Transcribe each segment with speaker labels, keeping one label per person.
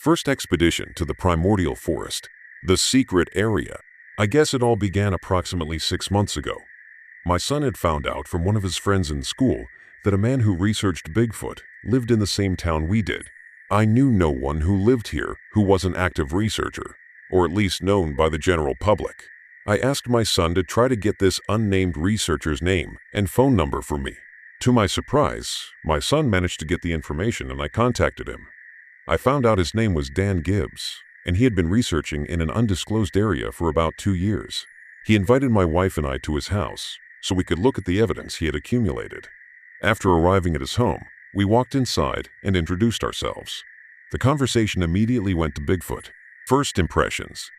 Speaker 1: First expedition to the Primordial Forest, the secret area. I guess it all began approximately 6 months ago. My son had found out from one of his friends in school that a man who researched Bigfoot lived in the same town we did. I knew no one who lived here who was an active researcher, or at least known by the general public. I asked my son to try to get this unnamed researcher's name and phone number for me. To my surprise, my son managed to get the information and I contacted him. I found out his name was Dan Gibbs, and he had been researching in an undisclosed area for about 2 years. He invited my wife and I to his house so we could look at the evidence he had accumulated. After arriving at his home, we walked inside and introduced ourselves. The conversation immediately went to Bigfoot. First impressions.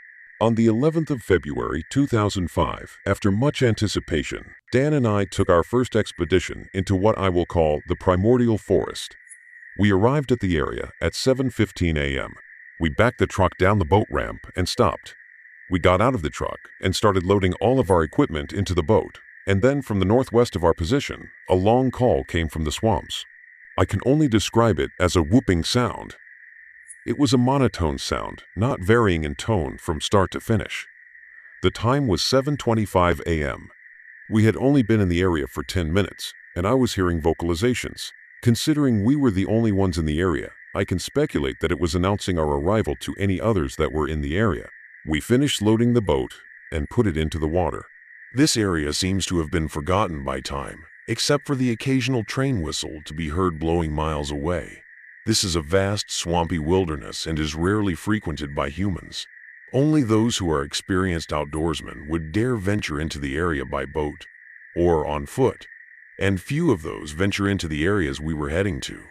Speaker 1: On the 11th of February 2005, after much anticipation, Dan and I took our first expedition into what I will call the Primordial Forest. We arrived at the area at 7:15 a.m. We backed the truck down the boat ramp and stopped. We got out of the truck and started loading all of our equipment into the boat, and then from the northwest of our position, a long call came from the swamps. I can only describe it as a whooping sound. It was a monotone sound, not varying in tone from start to finish. The time was 7:25 a.m. We had only been in the area for 10 minutes, and I was hearing vocalizations. Considering we were the only ones in the area, I can speculate that it was announcing our arrival to any others that were in the area. We finished loading the boat and put it into the water.
Speaker 2: This area seems to have been forgotten by time, except for the occasional train whistle to be heard blowing miles away. This is a vast, swampy wilderness and is rarely frequented by humans. Only those who are experienced outdoorsmen would dare venture into the area by boat or on foot, and few of those venture into the areas we were heading to.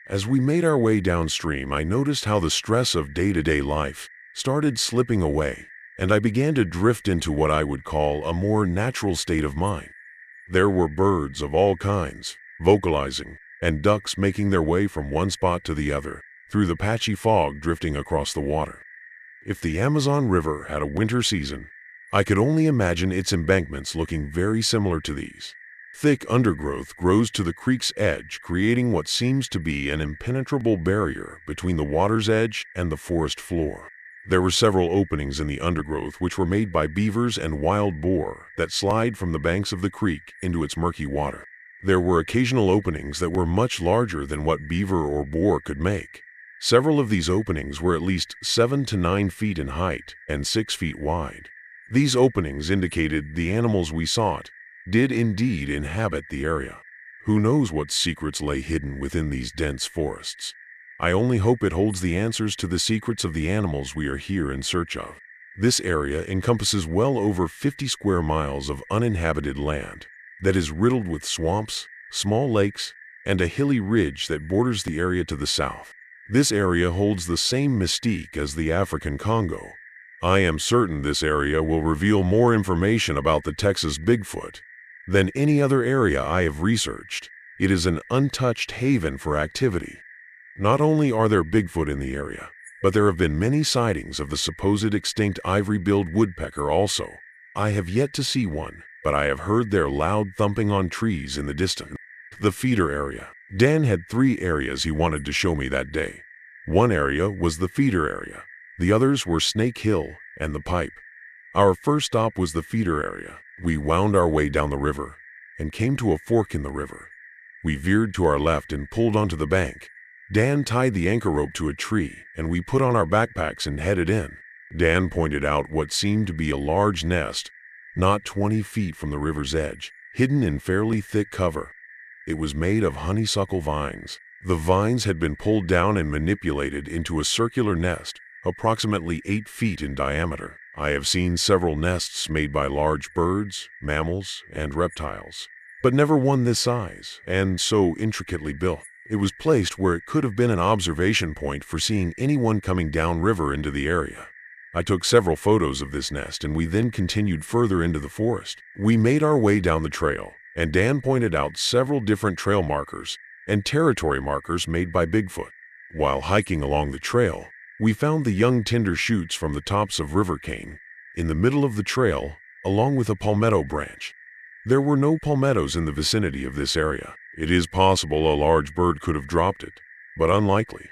Speaker 2: As we made our way downstream, I noticed how the stress of day-to-day life started slipping away, and I began to drift into what I would call a more natural state of mind. There were birds of all kinds, vocalizing, and ducks making their way from one spot to the other, through the patchy fog drifting across the water. If the Amazon River had a winter season, I could only imagine its embankments looking very similar to these. Thick undergrowth grows to the creek's edge, creating what seems to be an impenetrable barrier between the water's edge and the forest floor. There were several openings in the undergrowth which were made by beavers and wild boar that slide from the banks of the creek into its murky water. There were occasional openings that were much larger than what beaver or boar could make. Several of these openings were at least 7 to 9 feet in height and 6 feet wide. These openings indicated the animals we sought did indeed inhabit the area. Who knows what secrets lay hidden within these dense forests? I only hope it holds the answers to the secrets of the animals we are here in search of. This area encompasses well over 50 square miles of uninhabited land that is riddled with swamps, small lakes, and a hilly ridge that borders the area to the south. This area holds the same mystique as the African Congo. I am certain this area will reveal more information about the Texas Bigfoot than any other area I have researched. It is an untouched haven for activity. Not only are there Bigfoot in the area, but there have been many sightings of the supposed extinct ivory-billed woodpecker also. I have yet to see one, but I have heard their loud thumping on trees in the distance. The feeder area. Dan had 3 areas he wanted to show me that day. One area was the feeder area. The others were Snake Hill and the Pipe. Our first stop was the feeder area. We wound our way down the river and came to a fork in the river. We veered to our left and pulled onto the bank. Dan tied the anchor rope to a tree, and we put on our backpacks and headed in. Dan pointed out what seemed to be a large nest, not 20 feet from the river's edge, hidden in fairly thick cover. It was made of honeysuckle vines. The vines had been pulled down and manipulated into a circular nest, approximately 8 feet in diameter. I have seen several nests made by large birds, mammals, and reptiles, but never one this size and so intricately built. It was placed where it could have been an observation point for seeing anyone coming downriver into the area. I took several photos of this nest and we then continued further into the forest. We made our way down the trail, and Dan pointed out several different trail markers and territory markers made by Bigfoot. While hiking along the trail, we found the young tinder shoots from the tops of river cane in the middle of the trail, along with a palmetto branch. There were no palmettos in the vicinity of this area. It is possible a large bird could have dropped it, but unlikely.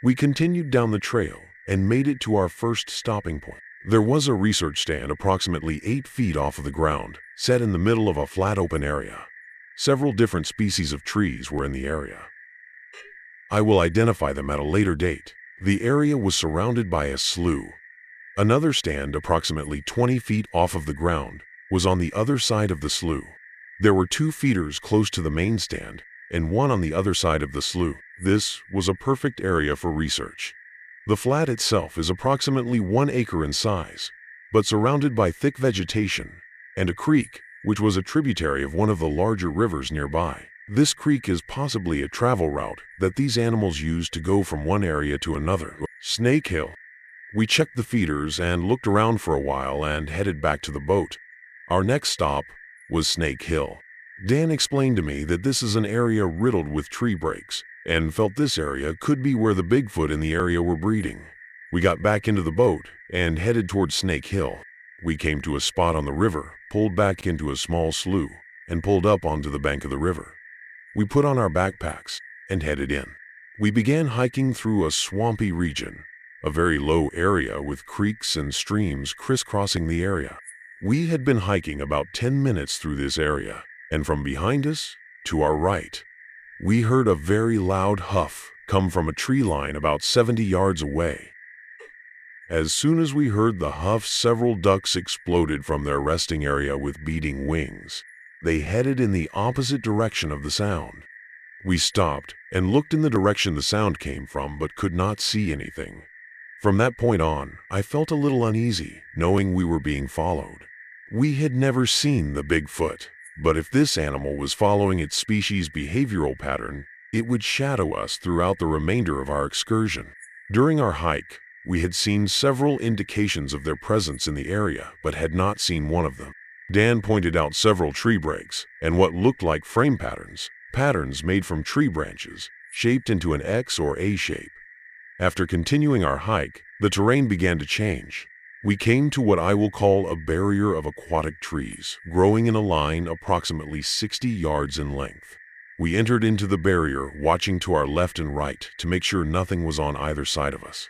Speaker 2: We continued down the trail and made it to our first stopping point. There was a research stand approximately 8 feet off of the ground, set in the middle of a flat open area. Several different species of trees were in the area. I will identify them at a later date. The area was surrounded by a slough. Another stand approximately 20 feet off of the ground was on the other side of the slough. There were 2 feeders close to the main stand and one on the other side of the slough. This was a perfect area for research. The flat itself is approximately 1 acre in size, but surrounded by thick vegetation and a creek, which was a tributary of one of the larger rivers nearby. This creek is possibly a travel route that these animals use to go from one area to another. Snake Hill. We checked the feeders and looked around for a while and headed back to the boat. Our next stop was Snake Hill. Dan explained to me that this is an area riddled with tree breaks, and felt this area could be where the Bigfoot in the area were breeding. We got back into the boat and headed towards Snake Hill. We came to a spot on the river, pulled back into a small slough, and pulled up onto the bank of the river. We put on our backpacks and headed in. We began hiking through a swampy region, a very low area with creeks and streams crisscrossing the area. We had been hiking about 10 minutes through this area, and from behind us, to our right, we heard a very loud huff come from a tree line about 70 yards away. As soon as we heard the huff, several ducks exploded from their resting area with beating wings. They headed in the opposite direction of the sound. We stopped and looked in the direction the sound came from, but could not see anything. From that point on, I felt a little uneasy, knowing we were being followed. We had never seen the Bigfoot, but if this animal was following its species' behavioral pattern, it would shadow us throughout the remainder of our excursion. During our hike, we had seen several indications of their presence in the area, but had not seen one of them. Dan pointed out several tree breaks and what looked like frame patterns made from tree branches, shaped into an X or A shape. After continuing our hike, the terrain began to change. We came to what I will call a barrier of aquatic trees, growing in a line approximately 60 yards in length. We entered into the barrier, watching to our left and right to make sure nothing was on either side of us.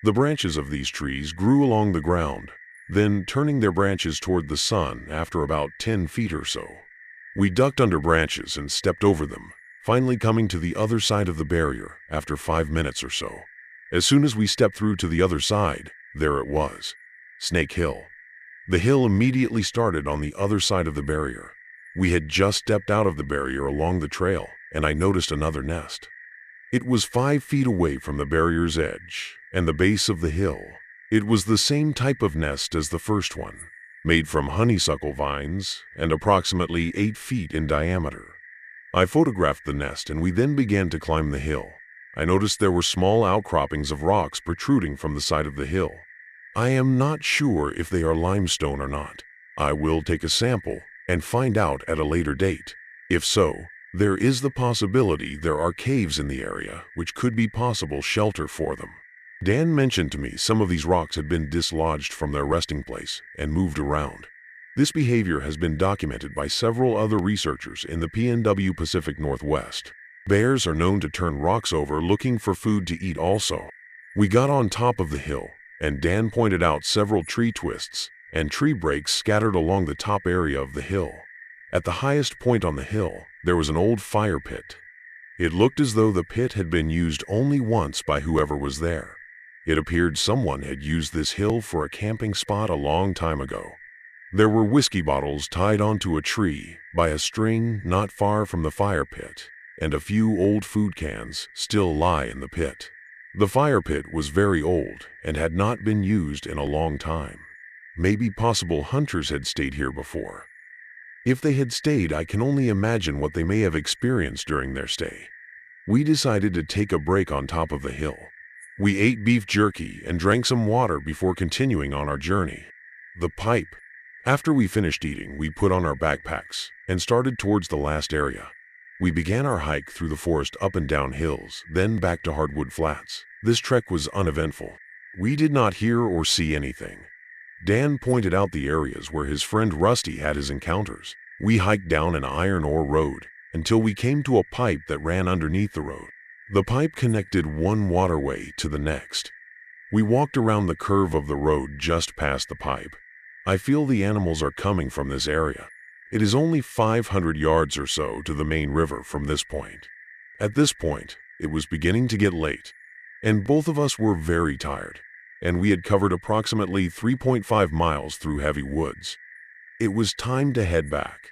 Speaker 2: The branches of these trees grew along the ground, then turning their branches toward the sun after about 10 feet or so. We ducked under branches and stepped over them, finally coming to the other side of the barrier after 5 minutes or so. As soon as we stepped through to the other side, there it was, Snake Hill. The hill immediately started on the other side of the barrier. We had just stepped out of the barrier along the trail, and I noticed another nest. It was 5 feet away from the barrier's edge and the base of the hill. It was the same type of nest as the first one, made from honeysuckle vines and approximately 8 feet in diameter. I photographed the nest and we then began to climb the hill. I noticed there were small outcroppings of rocks protruding from the side of the hill. I am not sure if they are limestone or not. I will take a sample and find out at a later date. If so, there is the possibility there are caves in the area which could be possible shelter for them. Dan mentioned to me some of these rocks had been dislodged from their resting place and moved around. This behavior has been documented by several other researchers in the PNW Pacific Northwest. Bears are known to turn rocks over looking for food to eat also. We got on top of the hill, and Dan pointed out several tree twists and tree breaks scattered along the top area of the hill. At the highest point on the hill, there was an old fire pit. It looked as though the pit had been used only once by whoever was there. It appeared someone had used this hill for a camping spot a long time ago. There were whiskey bottles tied onto a tree by a string not far from the fire pit, and a few old food cans still lie in the pit. The fire pit was very old and had not been used in a long time. Maybe possible hunters had stayed here before. If they had stayed, I can only imagine what they may have experienced during their stay. We decided to take a break on top of the hill. We ate beef jerky and drank some water before continuing on our journey. The pipe. After we finished eating, we put on our backpacks and started towards the last area. We began our hike through the forest up and down hills, then back to hardwood flats. This trek was uneventful. We did not hear or see anything. Dan pointed out the areas where his friend Rusty had his encounters. We hiked down an iron ore road until we came to a pipe that ran underneath the road. The pipe connected one waterway to the next. We walked around the curve of the road just past the pipe. I feel the animals are coming from this area. It is only 500 yards or so to the main river from this point. At this point, it was beginning to get late, and both of us were very tired, and we had covered approximately 3.5 miles through heavy woods. It was time to head back.